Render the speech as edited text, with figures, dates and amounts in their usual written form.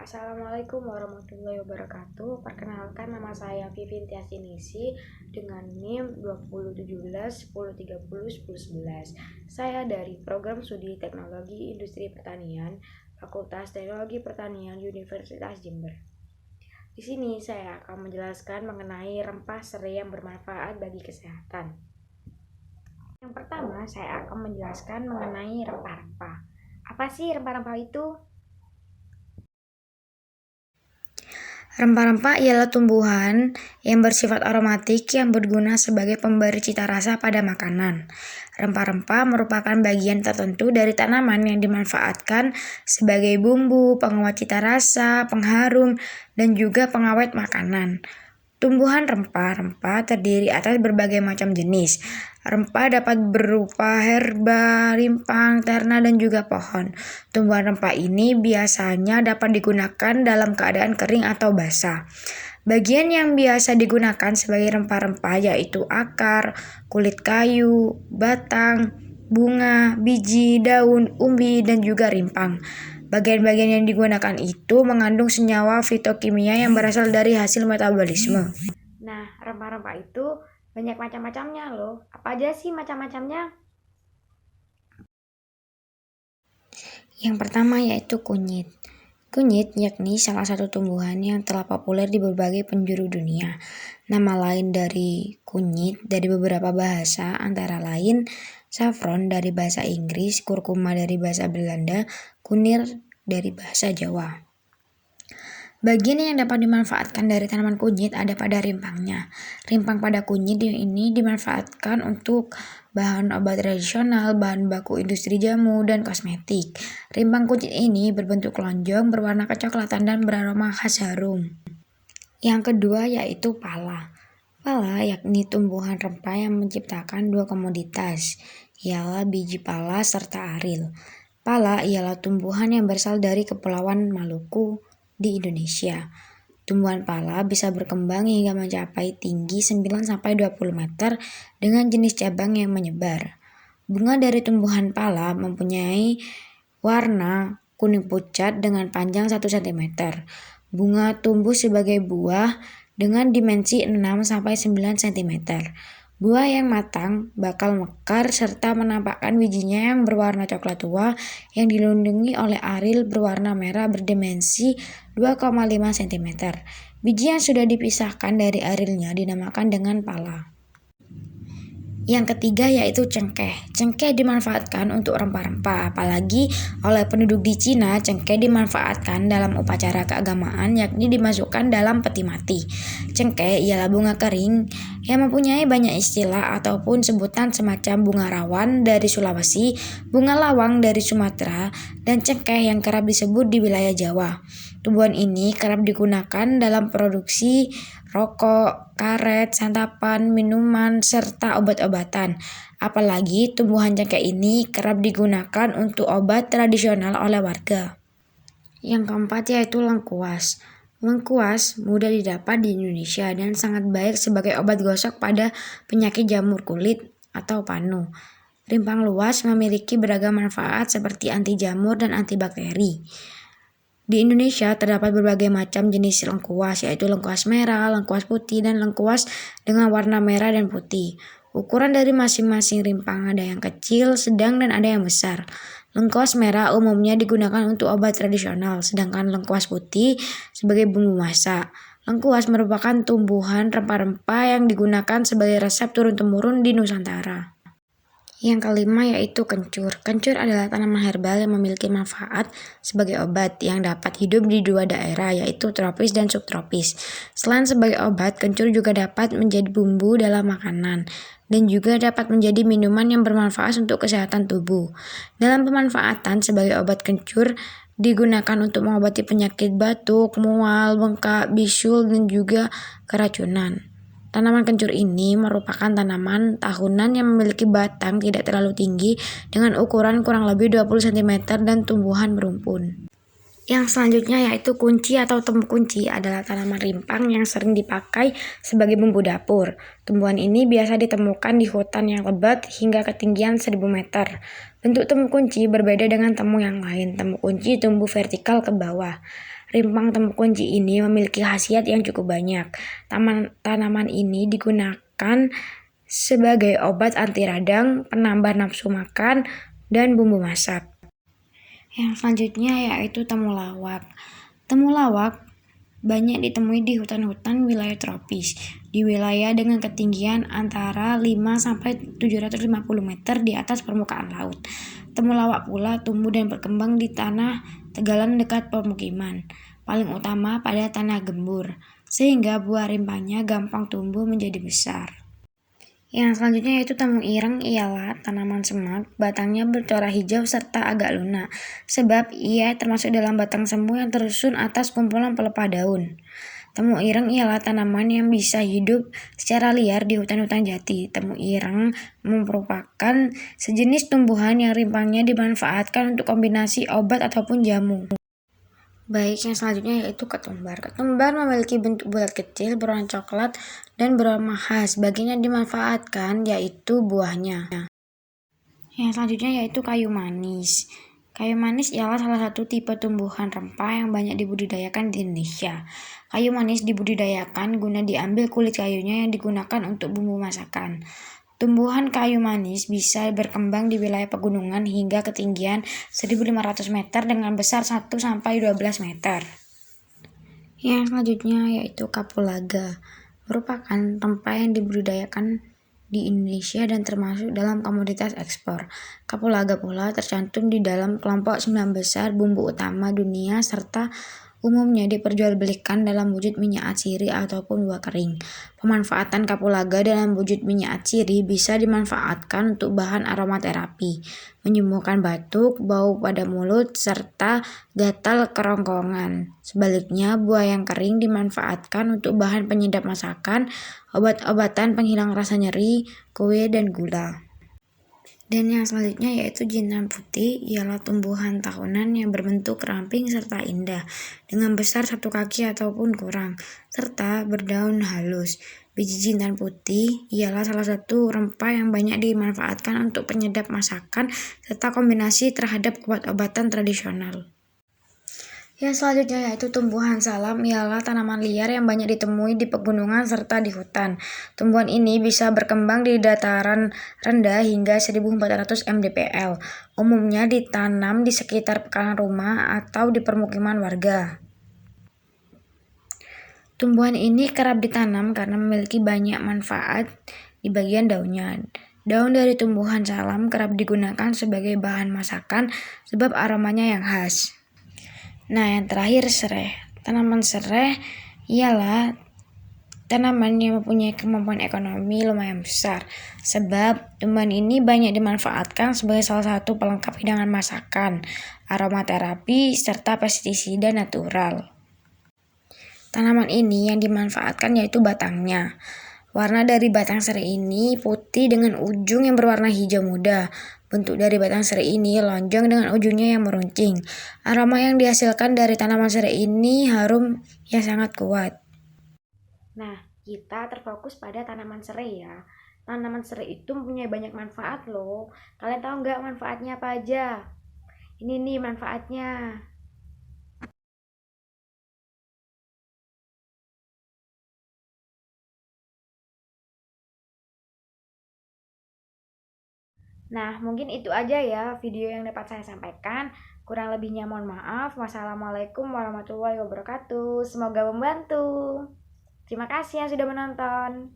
Assalamualaikum warahmatullahi wabarakatuh. Perkenalkan, nama saya Vivin Tiasinisi dengan NIM 2017 1030 1011. Saya dari Program Studi Teknologi Industri Pertanian, Fakultas Teknologi Pertanian Universitas Jember. Di sini saya akan menjelaskan mengenai rempah serai yang bermanfaat bagi kesehatan. Yang pertama, saya akan menjelaskan mengenai rempah-rempah. Apa sih rempah-rempah itu? Rempah-rempah ialah tumbuhan yang bersifat aromatik yang berguna sebagai pemberi cita rasa pada makanan. Rempah-rempah merupakan bagian tertentu dari tanaman yang dimanfaatkan sebagai bumbu, penguat cita rasa, pengharum, dan juga pengawet makanan. Tumbuhan rempah-rempah terdiri atas berbagai macam jenis. Rempah dapat berupa herba, rimpang, terna, dan juga pohon. Tumbuhan rempah ini biasanya dapat digunakan dalam keadaan kering atau basah. Bagian yang biasa digunakan sebagai rempah-rempah yaitu akar, kulit kayu, batang, bunga, biji, daun, umbi, dan juga rimpang. Bagian-bagian yang digunakan itu mengandung senyawa fitokimia yang berasal dari hasil metabolisme. Nah, rempah-rempah itu banyak macam-macamnya loh. Apa aja sih macam-macamnya? Yang pertama yaitu kunyit. Kunyit yakni salah satu tumbuhan yang telah populer di berbagai penjuru dunia. Nama lain dari kunyit dari beberapa bahasa antara lain saffron dari bahasa Inggris, kurkuma dari bahasa Belanda, kunir dari bahasa Jawa. Bagian yang dapat dimanfaatkan dari tanaman kunyit ada pada rimpangnya. Rimpang pada kunyit ini dimanfaatkan untuk bahan obat tradisional, bahan baku industri jamu, dan kosmetik. Rimpang kunyit ini berbentuk lonjong, berwarna kecoklatan, dan beraroma khas harum. Yang kedua yaitu pala. Pala yakni tumbuhan rempah yang menciptakan dua komoditas, ialah biji pala serta aril. Pala ialah tumbuhan yang berasal dari Kepulauan Maluku di Indonesia. Tumbuhan pala bisa berkembang hingga mencapai tinggi 9-20 meter dengan jenis cabang yang menyebar. Bunga dari tumbuhan pala mempunyai warna kuning pucat dengan panjang 1 cm. Bunga tumbuh sebagai buah dengan dimensi 6-9 cm. Buah yang matang bakal mekar serta menampakkan bijinya yang berwarna coklat tua yang dilindungi oleh aril berwarna merah berdimensi 2,5 cm. Biji yang sudah dipisahkan dari arilnya dinamakan dengan pala. Yang ketiga yaitu cengkeh. Cengkeh dimanfaatkan untuk rempah-rempah, apalagi oleh penduduk di Cina. Cengkeh dimanfaatkan dalam upacara keagamaan, yakni dimasukkan dalam peti mati. Cengkeh ialah bunga kering yang mempunyai banyak istilah ataupun sebutan semacam bunga rawan dari Sulawesi, bunga lawang dari Sumatera, dan cengkeh yang kerap disebut di wilayah Jawa. Tumbuhan ini kerap digunakan dalam produksi rokok, karet, santapan, minuman, serta obat-obatan. Apalagi tumbuhan cengkeh ini kerap digunakan untuk obat tradisional oleh warga. Yang keempat yaitu lengkuas. Lengkuas mudah didapat di Indonesia dan sangat baik sebagai obat gosok pada penyakit jamur kulit atau panu. Rimpang luas memiliki beragam manfaat seperti anti jamur dan antibakteri. Di Indonesia terdapat berbagai macam jenis lengkuas, yaitu lengkuas merah, lengkuas putih, dan lengkuas dengan warna merah dan putih. Ukuran dari masing-masing rimpang ada yang kecil, sedang, dan ada yang besar. Lengkuas merah umumnya digunakan untuk obat tradisional, sedangkan lengkuas putih sebagai bumbu masak. Lengkuas merupakan tumbuhan rempah-rempah yang digunakan sebagai resep turun-temurun di Nusantara. Yang kelima yaitu kencur. Kencur adalah tanaman herbal yang memiliki manfaat sebagai obat yang dapat hidup di dua daerah yaitu tropis dan subtropis. Selain sebagai obat, kencur juga dapat menjadi bumbu dalam makanan dan juga dapat menjadi minuman yang bermanfaat untuk kesehatan tubuh. Dalam pemanfaatan sebagai obat, kencur digunakan untuk mengobati penyakit batuk, mual, bengkak, bisul, dan juga keracunan. Tanaman kencur ini merupakan tanaman tahunan yang memiliki batang tidak terlalu tinggi dengan ukuran kurang lebih 20 cm dan tumbuhan berumpun. Yang selanjutnya yaitu kunci atau tembuk kunci adalah tanaman rimpang yang sering dipakai sebagai bumbu dapur. Tumbuhan ini biasa ditemukan di hutan yang lebat hingga ketinggian 1000 meter. Bentuk tembuk kunci berbeda dengan tembok yang lain. Tembuk kunci tumbuh vertikal ke bawah. Rimpang temu kunci ini memiliki khasiat yang cukup banyak. Tanaman ini digunakan sebagai obat anti radang, penambah nafsu makan, dan bumbu masak. Yang selanjutnya yaitu temulawak. Temulawak banyak ditemui di hutan-hutan wilayah tropis, di wilayah dengan ketinggian antara 5-750 meter di atas permukaan laut. Temulawak pula tumbuh dan berkembang di tanah tegalan dekat pemukiman, paling utama pada tanah gembur, sehingga buah rimpangnya gampang tumbuh menjadi besar. Yang selanjutnya yaitu temu ireng, ialah tanaman semak, batangnya bercorak hijau serta agak lunak, sebab ia termasuk dalam batang semu yang tersusun atas kumpulan pelepah daun. Temu ireng ialah tanaman yang bisa hidup secara liar di hutan-hutan jati. Temu ireng merupakan sejenis tumbuhan yang rimpangnya dimanfaatkan untuk kombinasi obat ataupun jamu. Baik, yang selanjutnya yaitu ketumbar. Ketumbar memiliki bentuk bulat kecil, berwarna coklat, dan beraroma khas. Bagian yang dimanfaatkan yaitu buahnya. Yang selanjutnya yaitu kayu manis. Kayu manis ialah salah satu tipe tumbuhan rempah yang banyak dibudidayakan di Indonesia. Kayu manis dibudidayakan guna diambil kulit kayunya yang digunakan untuk bumbu masakan. Tumbuhan kayu manis bisa berkembang di wilayah pegunungan hingga ketinggian 1.500 meter dengan besar 1-12 meter. Yang selanjutnya yaitu kapulaga, merupakan rempah yang dibudidayakan di Indonesia dan termasuk dalam komoditas ekspor. Kapulaga pula tercantum di dalam kelompok 9 besar bumbu utama dunia serta umumnya diperjualbelikan dalam wujud minyak atsiri ataupun buah kering. Pemanfaatan kapulaga dalam wujud minyak atsiri bisa dimanfaatkan untuk bahan aromaterapi, menyembuhkan batuk, bau pada mulut, serta gatal kerongkongan. Sebaliknya, buah yang kering dimanfaatkan untuk bahan penyedap masakan, obat-obatan penghilang rasa nyeri, kue, dan gula. Dan yang selanjutnya yaitu jintan putih, ialah tumbuhan tahunan yang berbentuk ramping serta indah, dengan besar 1 kaki ataupun kurang, serta berdaun halus. Biji jintan putih ialah salah satu rempah yang banyak dimanfaatkan untuk penyedap masakan serta kombinasi terhadap obat-obatan tradisional. Yang selanjutnya yaitu tumbuhan salam, ialah tanaman liar yang banyak ditemui di pegunungan serta di hutan. Tumbuhan ini bisa berkembang di dataran rendah hingga 1.400 mdpl. Umumnya ditanam di sekitar pekarangan rumah atau di permukiman warga. Tumbuhan ini kerap ditanam karena memiliki banyak manfaat di bagian daunnya. Daun dari tumbuhan salam kerap digunakan sebagai bahan masakan sebab aromanya yang khas. Nah, yang terakhir sereh. Tanaman sereh ialah tanaman yang mempunyai kemampuan ekonomi lumayan besar, sebab tumbuhan ini banyak dimanfaatkan sebagai salah satu pelengkap hidangan masakan, aromaterapi, serta pestisida natural. Tanaman ini yang dimanfaatkan yaitu batangnya. Warna dari batang serai ini putih dengan ujung yang berwarna hijau muda. Bentuk dari batang serai ini lonjong dengan ujungnya yang meruncing. Aroma yang dihasilkan dari tanaman serai ini harum yang sangat kuat. Nah, kita terfokus pada tanaman serai ya. Tanaman serai itu mempunyai banyak manfaat loh. Kalian tahu nggak manfaatnya apa aja? Ini nih manfaatnya. Nah, mungkin itu aja ya video yang dapat saya sampaikan. Kurang lebihnya mohon maaf. Wassalamualaikum warahmatullahi wabarakatuh. Semoga membantu. Terima kasih yang sudah menonton.